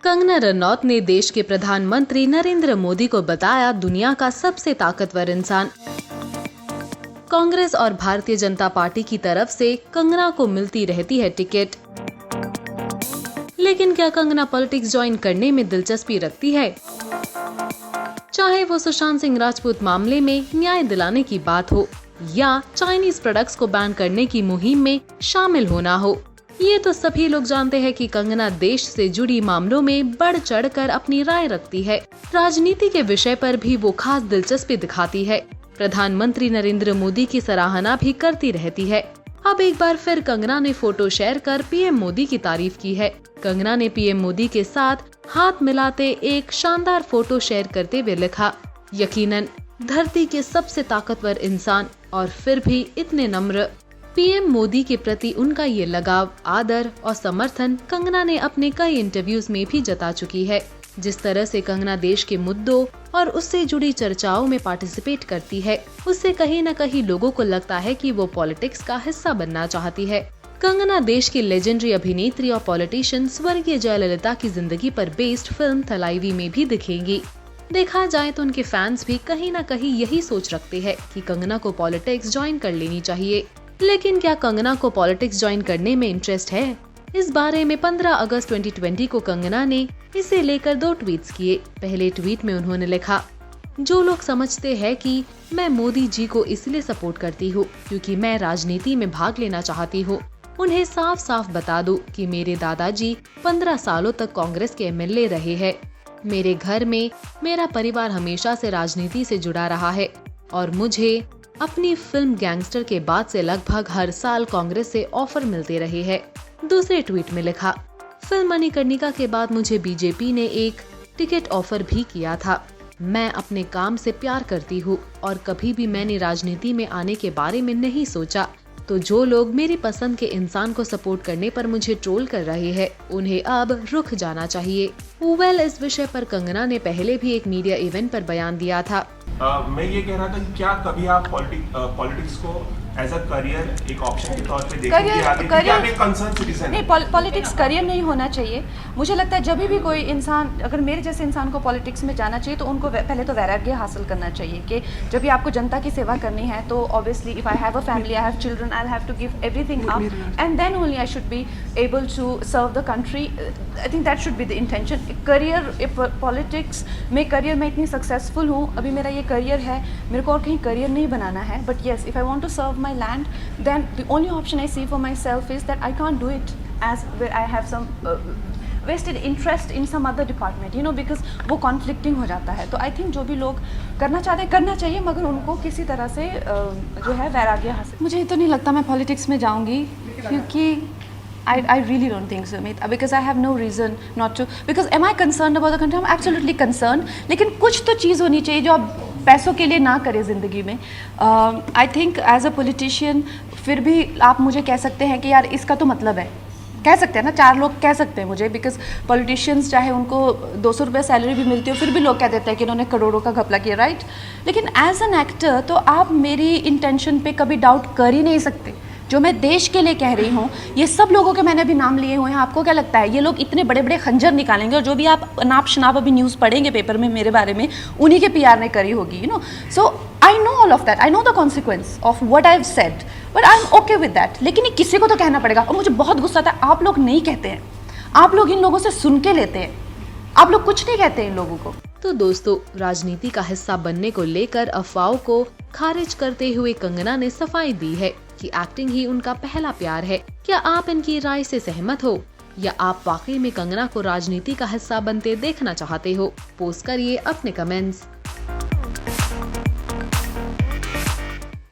कंगना रनौत ने देश के प्रधानमंत्री नरेंद्र मोदी को बताया दुनिया का सबसे ताकतवर इंसान। कांग्रेस और भारतीय जनता पार्टी की तरफ से कंगना को मिलती रहती है टिकट, लेकिन क्या कंगना पॉलिटिक्स ज्वाइन करने में दिलचस्पी रखती है? चाहे वो सुशांत सिंह राजपूत मामले में न्याय दिलाने की बात हो या चाइनीज प्रोडक्ट्स को बैन करने की मुहिम में शामिल होना हो, ये तो सभी लोग जानते हैं कि कंगना देश से जुड़ी मामलों में बढ़ चढ़कर अपनी राय रखती है। राजनीति के विषय पर भी वो खास दिलचस्पी दिखाती है। प्रधानमंत्री नरेंद्र मोदी की सराहना भी करती रहती है। अब एक बार फिर कंगना ने फोटो शेयर कर पीएम मोदी की तारीफ की है। कंगना ने पीएम मोदी के साथ हाथ मिलाते एक शानदार फोटो शेयर करते हुए लिखा, यकीनन धरती के सबसे ताकतवर इंसान और फिर भी इतने नम्र। पीएम मोदी के प्रति उनका ये लगाव, आदर और समर्थन कंगना ने अपने कई इंटरव्यूज में भी जता चुकी है। जिस तरह से कंगना देश के मुद्दों और उससे जुड़ी चर्चाओं में पार्टिसिपेट करती है, उससे कहीं न कहीं लोगों को लगता है कि वो पॉलिटिक्स का हिस्सा बनना चाहती है। कंगना देश की लेजेंडरी अभिनेत्री और पॉलिटिशियन स्वर्गीय जयललिता की जिंदगी पर बेस्ड फिल्म थलाइवी में भी दिखेंगी। देखा जाए तो उनके फैंस भी कहीं न कहीं यही सोच रखते हैं कि कंगना को पॉलिटिक्स ज्वाइन कर लेनी चाहिए। लेकिन क्या कंगना को पॉलिटिक्स ज्वाइन करने में इंटरेस्ट है? इस बारे में 15 अगस्त 2020 को कंगना ने इसे लेकर 2 ट्वीट्स किए। पहले ट्वीट में उन्होंने लिखा, जो लोग समझते हैं कि मैं मोदी जी को इसलिए सपोर्ट करती हूँ क्योंकि मैं राजनीति में भाग लेना चाहती हूँ, उन्हें साफ साफ बता दूं कि मेरे दादाजी 15 सालों तक कांग्रेस के एमएलए रहे हैं। मेरे घर में मेरा परिवार हमेशा से राजनीति से जुड़ा रहा है और मुझे अपनी फिल्म गैंगस्टर के बाद से लगभग हर साल कांग्रेस से ऑफर मिलते रहे हैं। दूसरे ट्वीट में लिखा, फिल्म मणिकर्णिका के बाद मुझे बीजेपी ने एक टिकट ऑफर भी किया था। मैं अपने काम से प्यार करती हूँ और कभी भी मैंने राजनीति में आने के बारे में नहीं सोचा। तो जो लोग मेरी पसंद के इंसान को सपोर्ट करने पर मुझे ट्रोल कर रहे हैं, उन्हें अब रुक जाना चाहिए। इस विषय पर कंगना ने पहले भी एक मीडिया इवेंट पर बयान दिया था। मैं ये कह रहा था कि क्या कभी आप पॉलिटिक्स को एज अ करियर एक ऑप्शन के तौर पे देखेंगे? कंसर्न सिटीजन नहीं, पॉलिटिक्स करियर नहीं होना चाहिए। मुझे लगता है जब भी कोई इंसान, अगर मेरे जैसे इंसान को पॉलिटिक्स में जाना चाहिए तो उनको पहले तो वैराग्य हासिल करना चाहिए कि जब भी आपको जनता की सेवा करनी है तो obviously if I have a family, I have children, I have to give everything up and then only I should be able to serve the country. I think that should be the intention. Career, politics में career, मैं इतनी successful हूँ, अभी मेरा ये career है, मेरे को और कहीं करियर नहीं बनाना है। But yes, if I want to serve my land, then the only option I see for myself is that I can't do it as where I have some vested interest in some other department, you know, because वो conflicting हो जाता है। तो I think जो भी लोग करना चाहते हैं करना चाहिए, मगर उनको किसी तरह से जो है वैराग्य हासिल। मुझे तो नहीं लगता मैं पॉलिटिक्स में जाऊंगी, क्योंकि I really don't think so, because I have no reason not to. Because am I concerned about the country? I'm absolutely concerned. लेकिन कुछ तो चीज़ होनी चाहिए जो आप पैसों के लिए ना करें ज़िंदगी में। I think as a politician फिर भी आप मुझे कह सकते हैं कि यार इसका तो मतलब है, कह सकते हैं ना, 4 लोग कह सकते हैं मुझे, बिकॉज पॉलिटिशियंस चाहे उनको 200 रुपये सैलरी भी मिलती हो फिर भी लोग कह देते हैं कि इन्होंने करोड़ों का घपला किया, राइट। लेकिन एज एन एक्टर तो आप मेरी इंटेंशन पे कभी डाउट कर ही नहीं सकते। जो मैं देश के लिए कह रही हूँ, ये सब लोगों के मैंने अभी नाम लिए हुए हैं। आपको क्या लगता है ये लोग इतने बड़े बड़े खंजर निकालेंगे और जो भी आप नाप शनाप अभी न्यूज़ पढ़ेंगे पेपर में मेरे बारे में, उन्हीं के पीआर ने करी होगी, you know. So I know all of that, I know the consequence of what I have said, but I am okay with that. लेकिन ये किसी को तो कहना पड़ेगा और मुझे बहुत गुस्सा आता है, आप लोग नहीं कहते हैं, आप लोग इन लोगों से सुन के लेते हैं, आप लोग कुछ नहीं कहते इन लोगों को। तो दोस्तों, राजनीति का हिस्सा बनने को लेकर अफवाहों को खारिज करते हुए कंगना ने सफाई दी है कि एक्टिंग ही उनका पहला प्यार है। क्या आप इनकी राय से सहमत हो या आप वाकई में कंगना को राजनीति का हिस्सा बनते देखना चाहते हो? पोस्ट करिए अपने कमेंट्स।